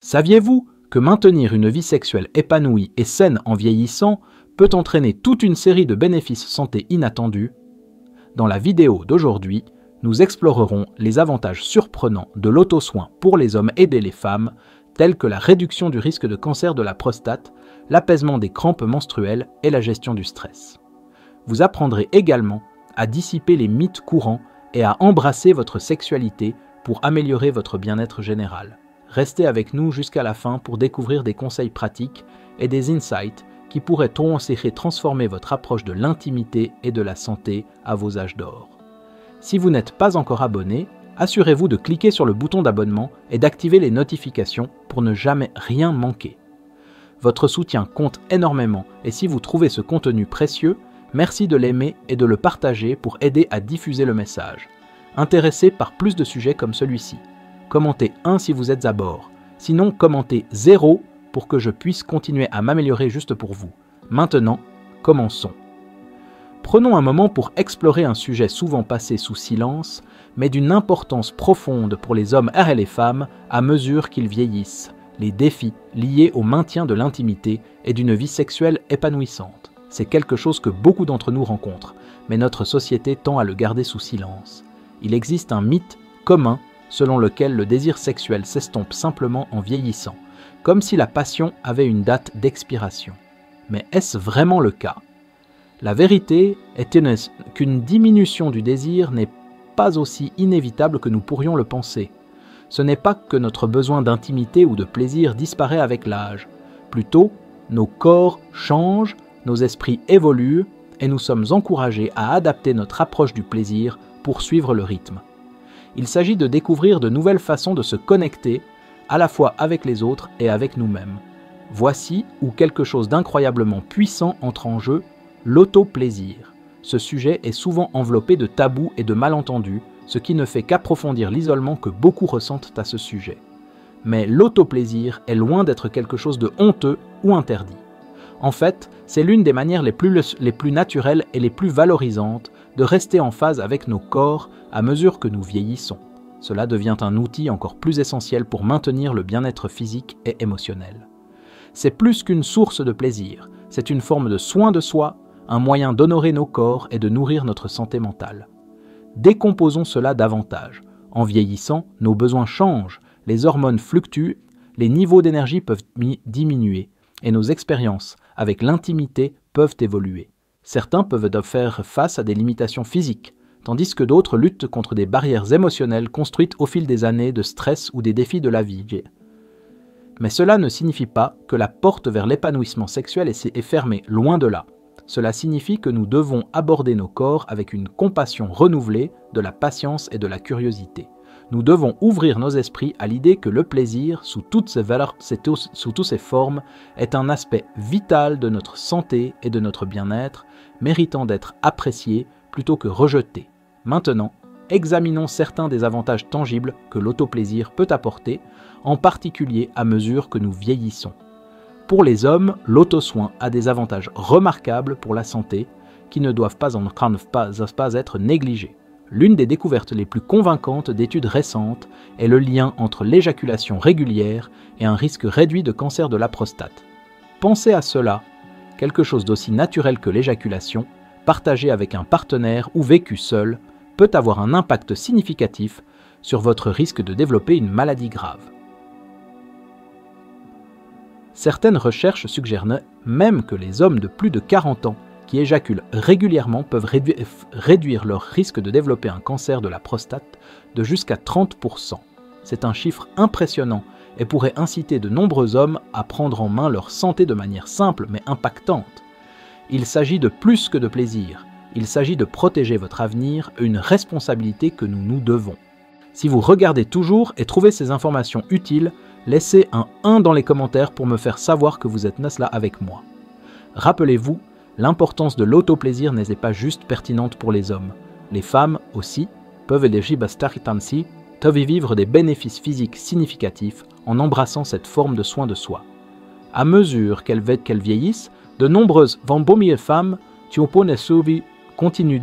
Saviez-vous que maintenir une vie sexuelle épanouie et saine en vieillissant peut entraîner toute une série de bénéfices santé inattendus? Dans la vidéo d'aujourd'hui, nous explorerons les avantages surprenants de l'auto-soin pour les hommes et les femmes, tels que la réduction du risque de cancer de la prostate, l'apaisement des crampes menstruelles et la gestion du stress. Vous apprendrez également à dissiper les mythes courants et à embrasser votre sexualité pour améliorer votre bien-être général. Restez avec nous jusqu'à la fin pour découvrir des conseils pratiques et des insights qui pourraient transformer votre approche de l'intimité et de la santé à vos âges d'or. Si vous n'êtes pas encore abonné, assurez-vous de cliquer sur le bouton d'abonnement et d'activer les notifications pour ne jamais rien manquer. Votre soutien compte énormément et si vous trouvez ce contenu précieux, merci de l'aimer et de le partager pour aider à diffuser le message. Intéressé par plus de sujets comme celui-ci. Commentez 1 si vous êtes à bord. Sinon, commentez 0 pour que je puisse continuer à m'améliorer juste pour vous. Maintenant, commençons. Prenons un moment pour explorer un sujet souvent passé sous silence, mais d'une importance profonde pour les hommes et les femmes à mesure qu'ils vieillissent, les défis liés au maintien de l'intimité et d'une vie sexuelle épanouissante. C'est quelque chose que beaucoup d'entre nous rencontrent, mais notre société tend à le garder sous silence. Il existe un mythe commun selon lequel le désir sexuel s'estompe simplement en vieillissant, comme si la passion avait une date d'expiration. Mais est-ce vraiment le cas? La vérité est qu'une diminution du désir n'est pas aussi inévitable que nous pourrions le penser. Ce n'est pas que notre besoin d'intimité ou de plaisir disparaît avec l'âge. Plutôt, nos corps changent, nos esprits évoluent et nous sommes encouragés à adapter notre approche du plaisir pour suivre le rythme. Il s'agit de découvrir de nouvelles façons de se connecter, à la fois avec les autres et avec nous-mêmes. Voici où quelque chose d'incroyablement puissant entre en jeu, l'auto-plaisir. Ce sujet est souvent enveloppé de tabous et de malentendus, ce qui ne fait qu'approfondir l'isolement que beaucoup ressentent à ce sujet. Mais l'auto-plaisir est loin d'être quelque chose de honteux ou interdit. En fait, c'est l'une des manières les plus naturelles et les plus valorisantes de rester en phase avec nos corps à mesure que nous vieillissons. Cela devient un outil encore plus essentiel pour maintenir le bien-être physique et émotionnel. C'est plus qu'une source de plaisir, c'est une forme de soin de soi, un moyen d'honorer nos corps et de nourrir notre santé mentale. Décomposons cela davantage. En vieillissant, nos besoins changent, les hormones fluctuent, les niveaux d'énergie peuvent diminuer et nos expériences avec l'intimité peuvent évoluer. Certains peuvent faire face à des limitations physiques, tandis que d'autres luttent contre des barrières émotionnelles construites au fil des années de stress ou des défis de la vie. Mais cela ne signifie pas que la porte vers l'épanouissement sexuel est fermée, loin de là. Cela signifie que nous devons aborder nos corps avec une compassion renouvelée, de la patience et de la curiosité. Nous devons ouvrir nos esprits à l'idée que le plaisir, sous toutes ses valeurs, sous toutes ses formes, est un aspect vital de notre santé et de notre bien-être, méritant d'être apprécié plutôt que rejeté. Maintenant, examinons certains des avantages tangibles que l'autoplaisir peut apporter, en particulier à mesure que nous vieillissons. Pour les hommes, l'auto-soin a des avantages remarquables pour la santé qui ne doivent pas être négligés. L'une des découvertes les plus convaincantes d'études récentes est le lien entre l'éjaculation régulière et un risque réduit de cancer de la prostate. Pensez à cela, quelque chose d'aussi naturel que l'éjaculation, partagé avec un partenaire ou vécu seul, peut avoir un impact significatif sur votre risque de développer une maladie grave. Certaines recherches suggèrent même que les hommes de plus de 40 ans qui éjaculent régulièrement peuvent réduire leur risque de développer un cancer de la prostate de jusqu'à 30%. C'est un chiffre impressionnant et pourrait inciter de nombreux hommes à prendre en main leur santé de manière simple mais impactante. Il s'agit de plus que de plaisir, il s'agit de protéger votre avenir, une responsabilité que nous nous devons. Si vous regardez toujours et trouvez ces informations utiles, laissez un 1 dans les commentaires pour me faire savoir que vous êtes là avec moi. Rappelez-vous, l'importance de l'autoplaisir n'est pas juste pertinente pour les hommes. Les femmes aussi peuvent y vivre des bénéfices physiques significatifs en embrassant cette forme de soin de soi. À mesure qu'elles vieillissent, de nombreuses femmes continuent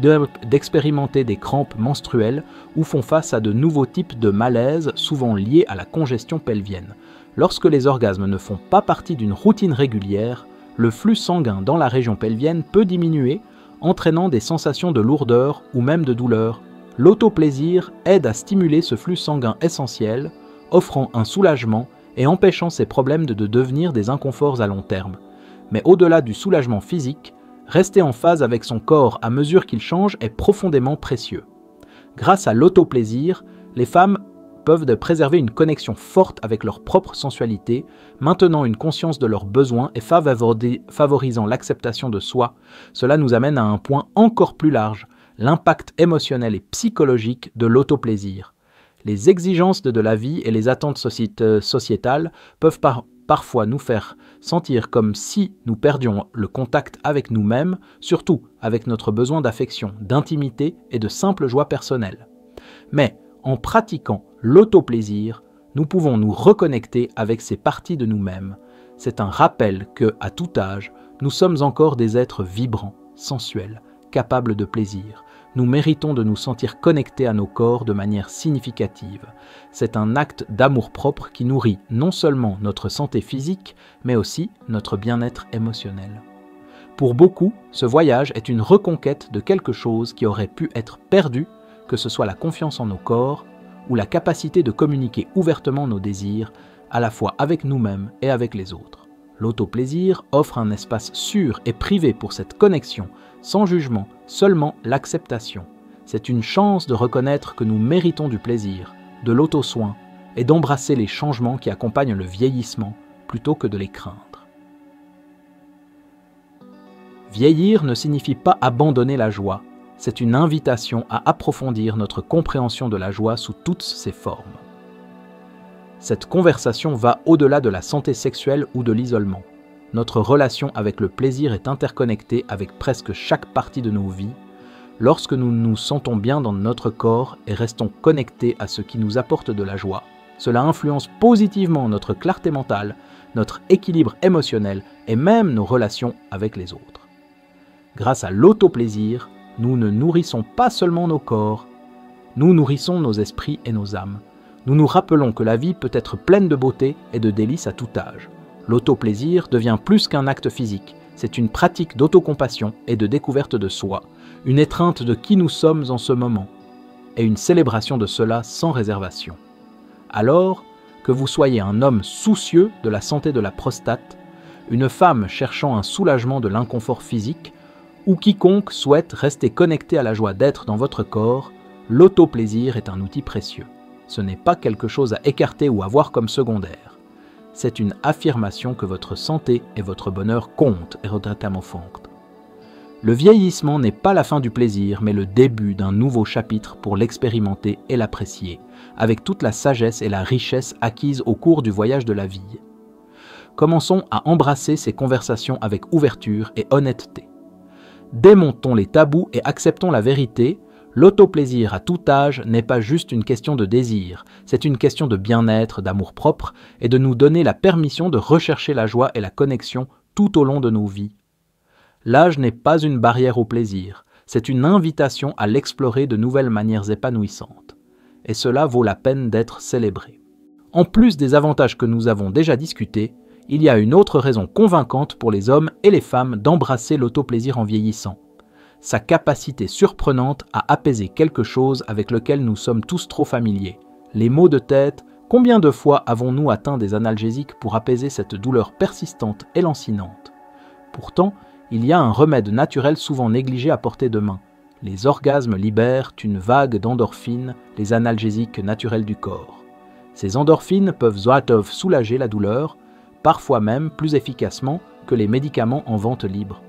d'expérimenter des crampes menstruelles ou font face à de nouveaux types de malaises souvent liés à la congestion pelvienne. lorsque les orgasmes ne font pas partie d'une routine régulière, le flux sanguin dans la région pelvienne peut diminuer, entraînant des sensations de lourdeur ou même de douleur. L'autoplaisir aide à stimuler ce flux sanguin essentiel, offrant un soulagement et empêchant ces problèmes de devenir des inconforts à long terme. Mais au-delà du soulagement physique, rester en phase avec son corps à mesure qu'il change est profondément précieux. Grâce à l'autoplaisir, les femmes peuvent préserver une connexion forte avec leur propre sensualité, maintenant une conscience de leurs besoins et favorisant l'acceptation de soi. Cela nous amène à un point encore plus large, l'impact émotionnel et psychologique de l'autoplaisir. Les exigences de la vie et les attentes sociétales peuvent parfois nous faire sentir comme si nous perdions le contact avec nous-mêmes, surtout avec notre besoin d'affection, d'intimité et de simple joie personnelle. Mais en pratiquant l'autoplaisir, nous pouvons nous reconnecter avec ces parties de nous-mêmes. C'est un rappel que, à tout âge, nous sommes encore des êtres vibrants, sensuels, capables de plaisir. Nous méritons de nous sentir connectés à nos corps de manière significative. C'est un acte d'amour-propre qui nourrit non seulement notre santé physique, mais aussi notre bien-être émotionnel. Pour beaucoup, ce voyage est une reconquête de quelque chose qui aurait pu être perdu, que ce soit la confiance en nos corps ou la capacité de communiquer ouvertement nos désirs, à la fois avec nous-mêmes et avec les autres. L'autoplaisir offre un espace sûr et privé pour cette connexion, sans jugement, seulement l'acceptation. C'est une chance de reconnaître que nous méritons du plaisir, de l'auto-soin et d'embrasser les changements qui accompagnent le vieillissement plutôt que de les craindre. Vieillir ne signifie pas abandonner la joie, c'est une invitation à approfondir notre compréhension de la joie sous toutes ses formes. Cette conversation va au-delà de la santé sexuelle ou de l'isolement. Notre relation avec le plaisir est interconnectée avec presque chaque partie de nos vies. Lorsque nous nous sentons bien dans notre corps et restons connectés à ce qui nous apporte de la joie, cela influence positivement notre clarté mentale, notre équilibre émotionnel et même nos relations avec les autres. Grâce à l'autoplaisir, nous ne nourrissons pas seulement nos corps, nous nourrissons nos esprits et nos âmes. Nous nous rappelons que la vie peut être pleine de beauté et de délices à tout âge. L'autoplaisir devient plus qu'un acte physique, c'est une pratique d'autocompassion et de découverte de soi, une étreinte de qui nous sommes en ce moment, et une célébration de cela sans réservation. Alors, que vous soyez un homme soucieux de la santé de la prostate, une femme cherchant un soulagement de l'inconfort physique, ou quiconque souhaite rester connecté à la joie d'être dans votre corps, l'autoplaisir est un outil précieux. Ce n'est pas quelque chose à écarter ou à voir comme secondaire. C'est une affirmation que votre santé et votre bonheur comptent et forte. Le vieillissement n'est pas la fin du plaisir, mais le début d'un nouveau chapitre pour l'expérimenter et l'apprécier, avec toute la sagesse et la richesse acquises au cours du voyage de la vie. Commençons à embrasser ces conversations avec ouverture et honnêteté. Démontons les tabous et acceptons la vérité. L'autoplaisir à tout âge n'est pas juste une question de désir, c'est une question de bien-être, d'amour-propre et de nous donner la permission de rechercher la joie et la connexion tout au long de nos vies. L'âge n'est pas une barrière au plaisir, c'est une invitation à l'explorer de nouvelles manières épanouissantes. Et cela vaut la peine d'être célébré. En plus des avantages que nous avons déjà discutés, il y a une autre raison convaincante pour les hommes et les femmes d'embrasser l'autoplaisir en vieillissant. Sa capacité surprenante à apaiser quelque chose avec lequel nous sommes tous trop familiers. Les maux de tête, combien de fois avons-nous atteint des analgésiques pour apaiser cette douleur persistante et lancinante? Pourtant, il y a un remède naturel souvent négligé à portée de main. Les orgasmes libèrent une vague d'endorphines, les analgésiques naturels du corps. Ces endorphines peuvent soulager la douleur, parfois même plus efficacement que les médicaments en vente libre.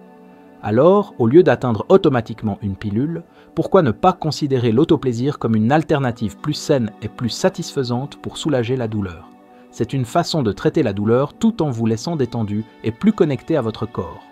Alors, au lieu d'atteindre automatiquement une pilule, pourquoi ne pas considérer l'autoplaisir comme une alternative plus saine et plus satisfaisante pour soulager la douleur? C'est une façon de traiter la douleur tout en vous laissant détendu et plus connecté à votre corps.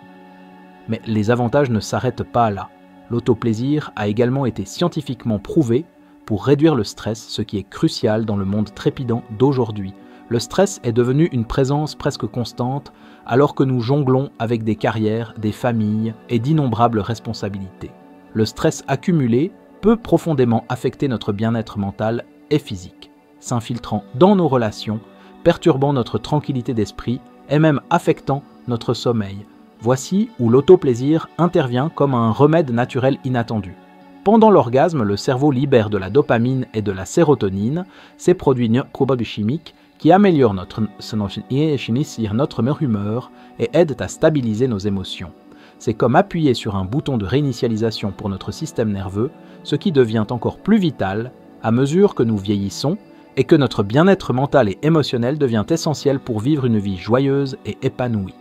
Mais les avantages ne s'arrêtent pas là. L'autoplaisir a également été scientifiquement prouvé pour réduire le stress, ce qui est crucial dans le monde trépidant d'aujourd'hui. Le stress est devenu une présence presque constante alors que nous jonglons avec des carrières, des familles et d'innombrables responsabilités. Le stress accumulé peut profondément affecter notre bien-être mental et physique, s'infiltrant dans nos relations, perturbant notre tranquillité d'esprit et même affectant notre sommeil. Voici où l'autoplaisir intervient comme un remède naturel inattendu. Pendant l'orgasme, le cerveau libère de la dopamine et de la sérotonine, ces produits chimiques qui améliorent notre humeur et aident à stabiliser nos émotions. C'est comme appuyer sur un bouton de réinitialisation pour notre système nerveux, ce qui devient encore plus vital à mesure que nous vieillissons et que notre bien-être mental et émotionnel devient essentiel pour vivre une vie joyeuse et épanouie.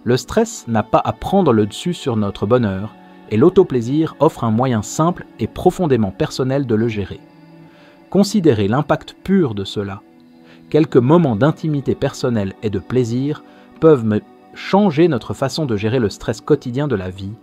Le stress n'a pas à prendre le dessus sur notre bonheur et l'autoplaisir offre un moyen simple et profondément personnel de le gérer. Considérez l'impact pur de cela. Quelques moments d'intimité personnelle et de plaisir peuvent changer notre façon de gérer le stress quotidien de la vie.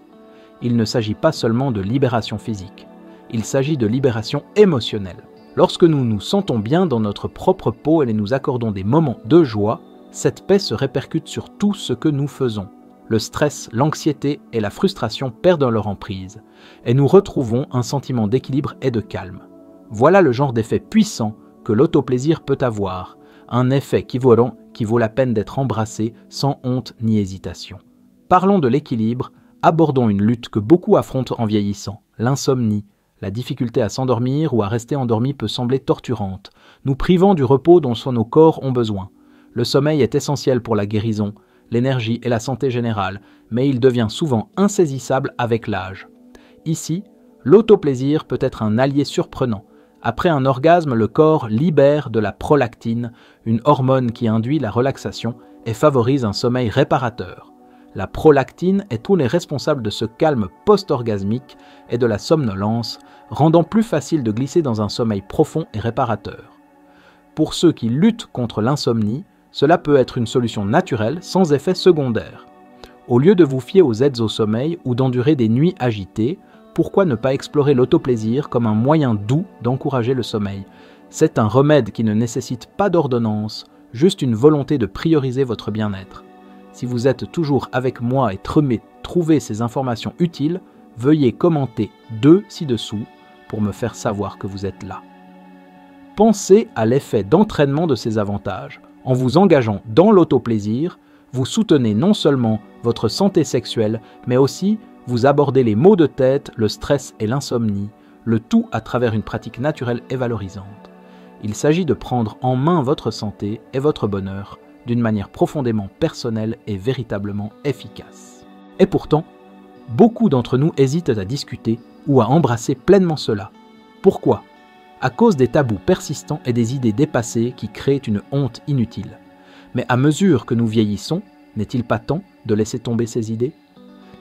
Il ne s'agit pas seulement de libération physique, il s'agit de libération émotionnelle. Lorsque nous nous sentons bien dans notre propre peau et nous accordons des moments de joie, cette paix se répercute sur tout ce que nous faisons. Le stress, l'anxiété et la frustration perdent leur emprise, et nous retrouvons un sentiment d'équilibre et de calme. Voilà le genre d'effet puissant que l'autoplaisir peut avoir, un effet qui vaut la peine d'être embrassé sans honte ni hésitation. Parlons de l'équilibre, abordons une lutte que beaucoup affrontent en vieillissant, l'insomnie. La difficulté à s'endormir ou à rester endormi peut sembler torturante, nous privant du repos dont nos corps ont besoin. Le sommeil est essentiel pour la guérison, l'énergie et la santé générale, mais il devient souvent insaisissable avec l'âge. Ici, l'autoplaisir peut être un allié surprenant. Après un orgasme, le corps libère de la prolactine, une hormone qui induit la relaxation et favorise un sommeil réparateur. La prolactine est tous les responsables de ce calme post-orgasmique et de la somnolence, rendant plus facile de glisser dans un sommeil profond et réparateur. Pour ceux qui luttent contre l'insomnie, cela peut être une solution naturelle sans effet secondaire. Au lieu de vous fier aux aides au sommeil ou d'endurer des nuits agitées, pourquoi ne pas explorer l'autoplaisir comme un moyen doux d'encourager le sommeil? C'est un remède qui ne nécessite pas d'ordonnance, juste une volonté de prioriser votre bien-être. Si vous êtes toujours avec moi et trouvez ces informations utiles, veuillez commenter 2 ci-dessous pour me faire savoir que vous êtes là. Pensez à l'effet d'entraînement de ces avantages. En vous engageant dans l'autoplaisir, vous soutenez non seulement votre santé sexuelle, mais aussi vous abordez les maux de tête, le stress et l'insomnie, le tout à travers une pratique naturelle et valorisante. Il s'agit de prendre en main votre santé et votre bonheur d'une manière profondément personnelle et véritablement efficace. Et pourtant, beaucoup d'entre nous hésitent à discuter ou à embrasser pleinement cela. Pourquoi ? À cause des tabous persistants et des idées dépassées qui créent une honte inutile. Mais à mesure que nous vieillissons, n'est-il pas temps de laisser tomber ces idées ?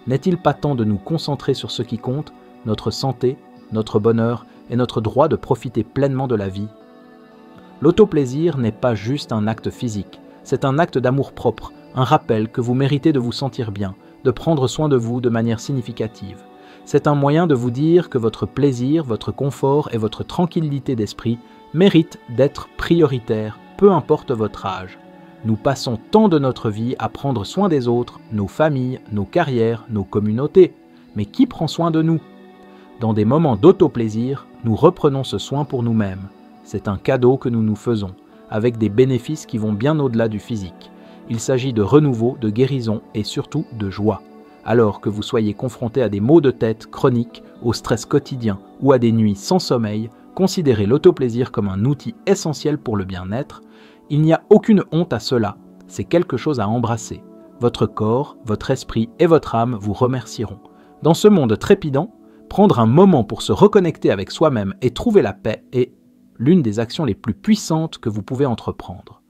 N'est-il pas temps de nous concentrer sur ce qui compte, notre santé, notre bonheur et notre droit de profiter pleinement de la vie ? L'autoplaisir n'est pas juste un acte physique, c'est un acte d'amour-propre, un rappel que vous méritez de vous sentir bien, de prendre soin de vous de manière significative. C'est un moyen de vous dire que votre plaisir, votre confort et votre tranquillité d'esprit méritent d'être prioritaires, peu importe votre âge. Nous passons tant de notre vie à prendre soin des autres, nos familles, nos carrières, nos communautés. Mais qui prend soin de nous ? Dans des moments d'autoplaisir, nous reprenons ce soin pour nous-mêmes. C'est un cadeau que nous nous faisons, avec des bénéfices qui vont bien au-delà du physique. Il s'agit de renouveau, de guérison et surtout de joie. Alors que vous soyez confronté à des maux de tête chroniques, au stress quotidien ou à des nuits sans sommeil, considérez l'autoplaisir comme un outil essentiel pour le bien-être. Il n'y a aucune honte à cela, c'est quelque chose à embrasser. Votre corps, votre esprit et votre âme vous remercieront. Dans ce monde trépidant, prendre un moment pour se reconnecter avec soi-même et trouver la paix est l'une des actions les plus puissantes que vous pouvez entreprendre.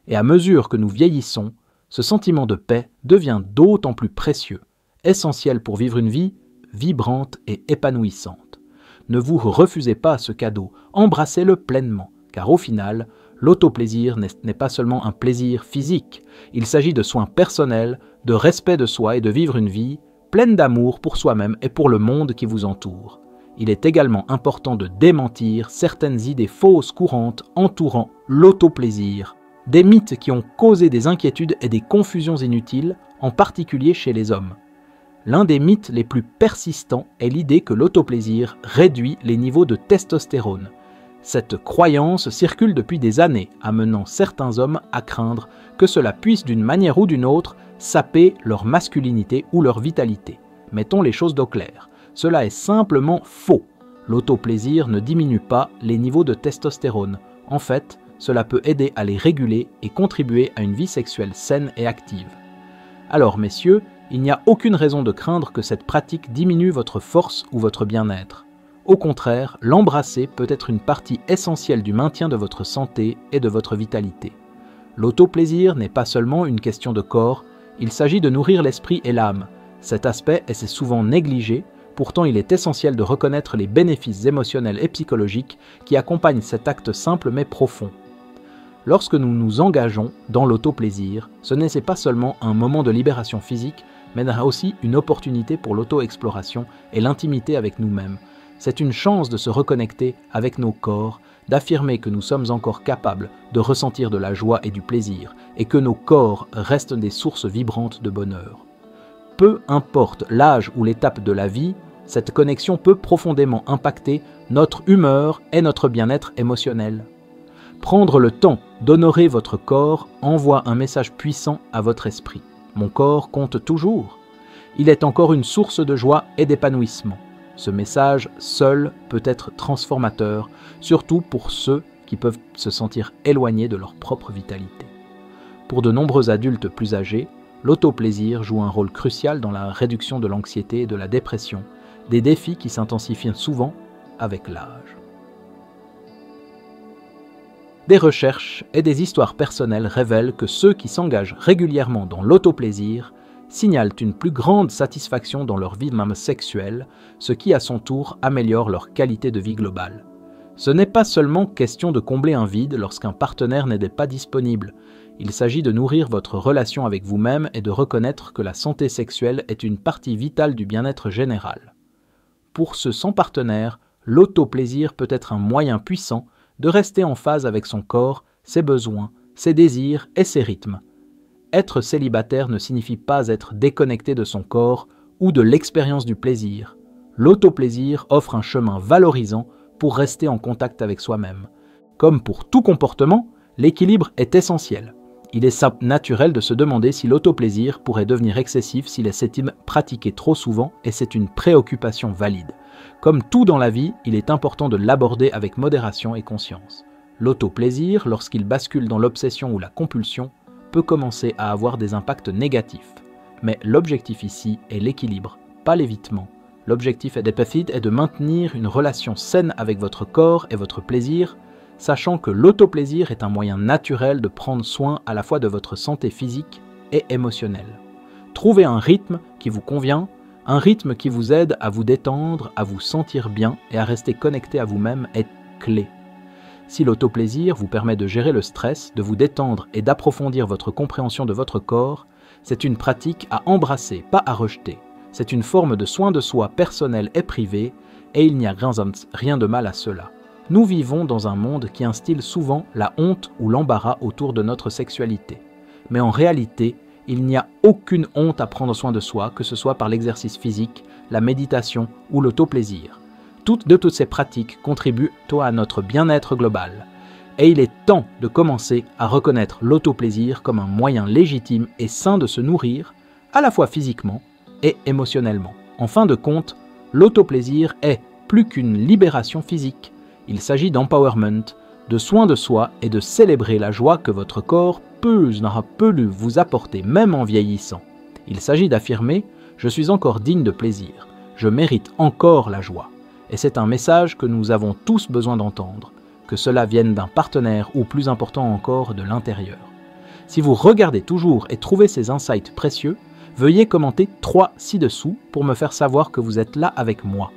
Et à mesure que nous vieillissons, ce sentiment de paix devient d'autant plus précieux, essentiel pour vivre une vie vibrante et épanouissante. Ne vous refusez pas à ce cadeau, embrassez-le pleinement, car au final, l'autoplaisir n'est pas seulement un plaisir physique, il s'agit de soins personnels, de respect de soi et de vivre une vie pleine d'amour pour soi-même et pour le monde qui vous entoure. Il est également important de démentir certaines idées fausses courantes entourant l'autoplaisir, des mythes qui ont causé des inquiétudes et des confusions inutiles, en particulier chez les hommes. L'un des mythes les plus persistants est l'idée que l'autoplaisir réduit les niveaux de testostérone. Cette croyance circule depuis des années, amenant certains hommes à craindre que cela puisse d'une manière ou d'une autre saper leur masculinité ou leur vitalité. Mettons les choses d'au clair, cela est simplement faux. L'autoplaisir ne diminue pas les niveaux de testostérone. En fait, cela peut aider à les réguler et contribuer à une vie sexuelle saine et active. Alors messieurs, il n'y a aucune raison de craindre que cette pratique diminue votre force ou votre bien-être. Au contraire, l'embrasser peut être une partie essentielle du maintien de votre santé et de votre vitalité. L'autoplaisir n'est pas seulement une question de corps, il s'agit de nourrir l'esprit et l'âme. Cet aspect est souvent négligé, pourtant il est essentiel de reconnaître les bénéfices émotionnels et psychologiques qui accompagnent cet acte simple mais profond. Lorsque nous nous engageons dans l'autoplaisir, ce n'est pas seulement un moment de libération physique, mais aussi une opportunité pour l'auto-exploration et l'intimité avec nous-mêmes. C'est une chance de se reconnecter avec nos corps, d'affirmer que nous sommes encore capables de ressentir de la joie et du plaisir, et que nos corps restent des sources vibrantes de bonheur. Peu importe l'âge ou l'étape de la vie, cette connexion peut profondément impacter notre humeur et notre bien-être émotionnel. Prendre le temps d'honorer votre corps envoie un message puissant à votre esprit. Mon corps compte toujours. Il est encore une source de joie et d'épanouissement. Ce message seul peut être transformateur, surtout pour ceux qui peuvent se sentir éloignés de leur propre vitalité. Pour de nombreux adultes plus âgés, l'autoplaisir joue un rôle crucial dans la réduction de l'anxiété et de la dépression, des défis qui s'intensifient souvent avec l'âge. Des recherches et des histoires personnelles révèlent que ceux qui s'engagent régulièrement dans l'autoplaisir signalent une plus grande satisfaction dans leur vie même sexuelle, ce qui à son tour améliore leur qualité de vie globale. Ce n'est pas seulement question de combler un vide lorsqu'un partenaire n'est pas disponible. Il s'agit de nourrir votre relation avec vous-même et de reconnaître que la santé sexuelle est une partie vitale du bien-être général. Pour ceux sans partenaire, l'autoplaisir peut être un moyen puissant de rester en phase avec son corps, ses besoins, ses désirs et ses rythmes. Être célibataire ne signifie pas être déconnecté de son corps ou de l'expérience du plaisir. L'autoplaisir offre un chemin valorisant pour rester en contact avec soi-même. Comme pour tout comportement, l'équilibre est essentiel. Il est naturel de se demander si l'autoplaisir pourrait devenir excessif s'il est pratiqué trop souvent, et c'est une préoccupation valide. Comme tout dans la vie, il est important de l'aborder avec modération et conscience. L'autoplaisir, lorsqu'il bascule dans l'obsession ou la compulsion, peut commencer à avoir des impacts négatifs. Mais l'objectif ici est l'équilibre, pas l'évitement. L'objectif est de maintenir une relation saine avec votre corps et votre plaisir, sachant que l'autoplaisir est un moyen naturel de prendre soin à la fois de votre santé physique et émotionnelle. Trouvez un rythme qui vous convient, un rythme qui vous aide à vous détendre, à vous sentir bien et à rester connecté à vous-même est clé. Si l'autoplaisir vous permet de gérer le stress, de vous détendre et d'approfondir votre compréhension de votre corps, c'est une pratique à embrasser, pas à rejeter. C'est une forme de soin de soi personnel et privé, et il n'y a rien de mal à cela. Nous vivons dans un monde qui instille souvent la honte ou l'embarras autour de notre sexualité. Mais en réalité, il n'y a aucune honte à prendre soin de soi, que ce soit par l'exercice physique, la méditation ou l'autoplaisir. Toutes ces pratiques contribuent à notre bien-être global. Et il est temps de commencer à reconnaître l'autoplaisir comme un moyen légitime et sain de se nourrir, à la fois physiquement et émotionnellement. En fin de compte, l'autoplaisir est plus qu'une libération physique. Il s'agit d'empowerment, de soin de soi et de célébrer la joie que votre corps peut vous apporter, même en vieillissant. Il s'agit d'affirmer « Je suis encore digne de plaisir, je mérite encore la joie ». Et c'est un message que nous avons tous besoin d'entendre, que cela vienne d'un partenaire ou plus important encore de l'intérieur. Si vous regardez toujours et trouvez ces insights précieux, veuillez commenter 3 ci-dessous pour me faire savoir que vous êtes là avec moi.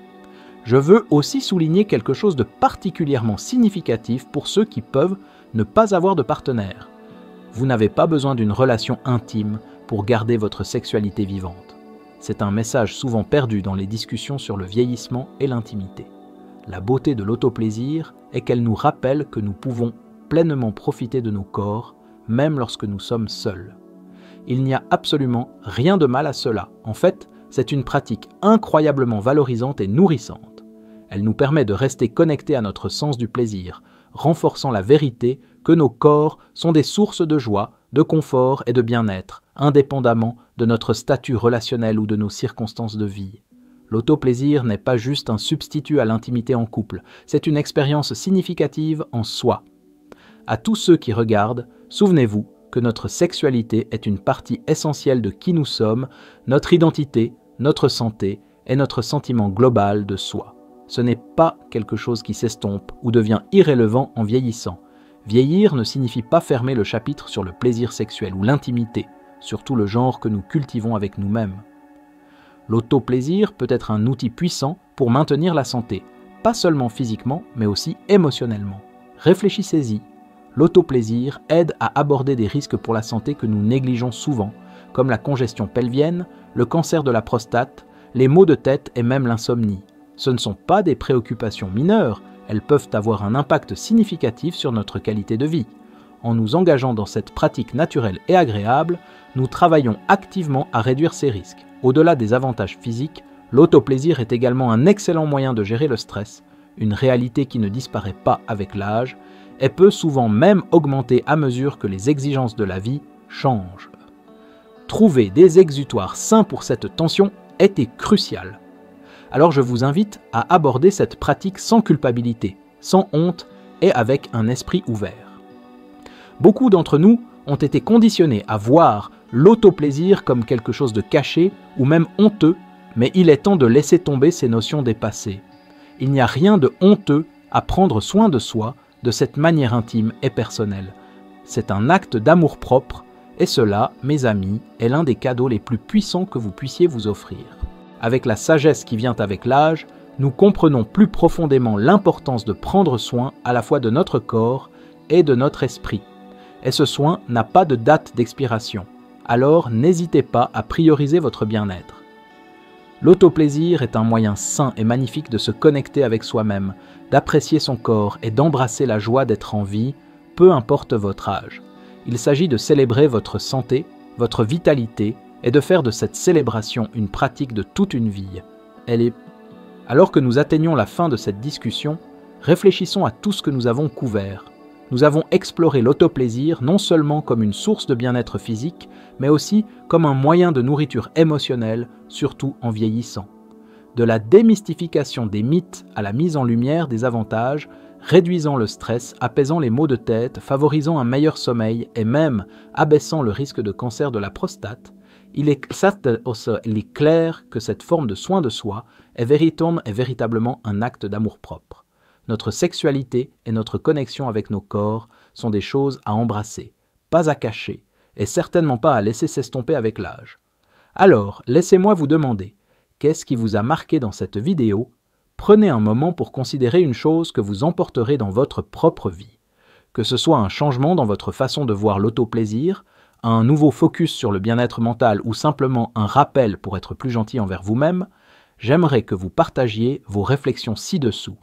Je veux aussi souligner quelque chose de particulièrement significatif pour ceux qui peuvent ne pas avoir de partenaire. Vous n'avez pas besoin d'une relation intime pour garder votre sexualité vivante. C'est un message souvent perdu dans les discussions sur le vieillissement et l'intimité. La beauté de l'autoplaisir est qu'elle nous rappelle que nous pouvons pleinement profiter de nos corps, même lorsque nous sommes seuls. Il n'y a absolument rien de mal à cela. En fait, c'est une pratique incroyablement valorisante et nourrissante. Elle nous permet de rester connectés à notre sens du plaisir, renforçant la vérité que nos corps sont des sources de joie, de confort et de bien-être, indépendamment de notre statut relationnel ou de nos circonstances de vie. L'autoplaisir n'est pas juste un substitut à l'intimité en couple, c'est une expérience significative en soi. À tous ceux qui regardent, souvenez-vous que notre sexualité est une partie essentielle de qui nous sommes, notre identité, notre santé et notre sentiment global de soi. Ce n'est pas quelque chose qui s'estompe ou devient irrélevant en vieillissant. Vieillir ne signifie pas fermer le chapitre sur le plaisir sexuel ou l'intimité, surtout le genre que nous cultivons avec nous-mêmes. L'autoplaisir peut être un outil puissant pour maintenir la santé, pas seulement physiquement, mais aussi émotionnellement. Réfléchissez-y. L'autoplaisir aide à aborder des risques pour la santé que nous négligeons souvent, comme la congestion pelvienne, le cancer de la prostate, les maux de tête et même l'insomnie. Ce ne sont pas des préoccupations mineures, elles peuvent avoir un impact significatif sur notre qualité de vie. En nous engageant dans cette pratique naturelle et agréable, nous travaillons activement à réduire ces risques. Au-delà des avantages physiques, l'autoplaisir est également un excellent moyen de gérer le stress, une réalité qui ne disparaît pas avec l'âge, et peut souvent même augmenter à mesure que les exigences de la vie changent. Trouver des exutoires sains pour cette tension était crucial. Alors je vous invite à aborder cette pratique sans culpabilité, sans honte et avec un esprit ouvert. Beaucoup d'entre nous ont été conditionnés à voir l'autoplaisir comme quelque chose de caché ou même honteux, mais il est temps de laisser tomber ces notions dépassées. Il n'y a rien de honteux à prendre soin de soi de cette manière intime et personnelle. C'est un acte d'amour-propre, et cela, mes amis, est l'un des cadeaux les plus puissants que vous puissiez vous offrir. Avec la sagesse qui vient avec l'âge, nous comprenons plus profondément l'importance de prendre soin à la fois de notre corps et de notre esprit. Et ce soin n'a pas de date d'expiration. Alors n'hésitez pas à prioriser votre bien-être. L'autoplaisir est un moyen sain et magnifique de se connecter avec soi-même, d'apprécier son corps et d'embrasser la joie d'être en vie, peu importe votre âge. Il s'agit de célébrer votre santé, votre vitalité, et de faire de cette célébration une pratique de toute une vie. Alors que nous atteignons la fin de cette discussion, réfléchissons à tout ce que nous avons couvert. Nous avons exploré l'autoplaisir non seulement comme une source de bien-être physique, mais aussi comme un moyen de nourriture émotionnelle, surtout en vieillissant. De la démystification des mythes à la mise en lumière des avantages, réduisant le stress, apaisant les maux de tête, favorisant un meilleur sommeil et même abaissant le risque de cancer de la prostate, il est clair que cette forme de soin de soi est véritablement un acte d'amour-propre. Notre sexualité et notre connexion avec nos corps sont des choses à embrasser, pas à cacher, et certainement pas à laisser s'estomper avec l'âge. Alors, laissez-moi vous demander, qu'est-ce qui vous a marqué dans cette vidéo? Prenez un moment pour considérer une chose que vous emporterez dans votre propre vie. Que ce soit un changement dans votre façon de voir l'autoplaisir, un nouveau focus sur le bien-être mental ou simplement un rappel pour être plus gentil envers vous-même, j'aimerais que vous partagiez vos réflexions ci-dessous.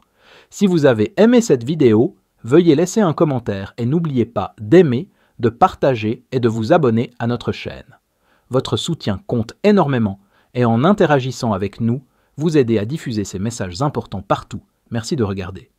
Si vous avez aimé cette vidéo, veuillez laisser un commentaire et n'oubliez pas d'aimer, de partager et de vous abonner à notre chaîne. Votre soutien compte énormément et en interagissant avec nous, vous aidez à diffuser ces messages importants partout. Merci de regarder.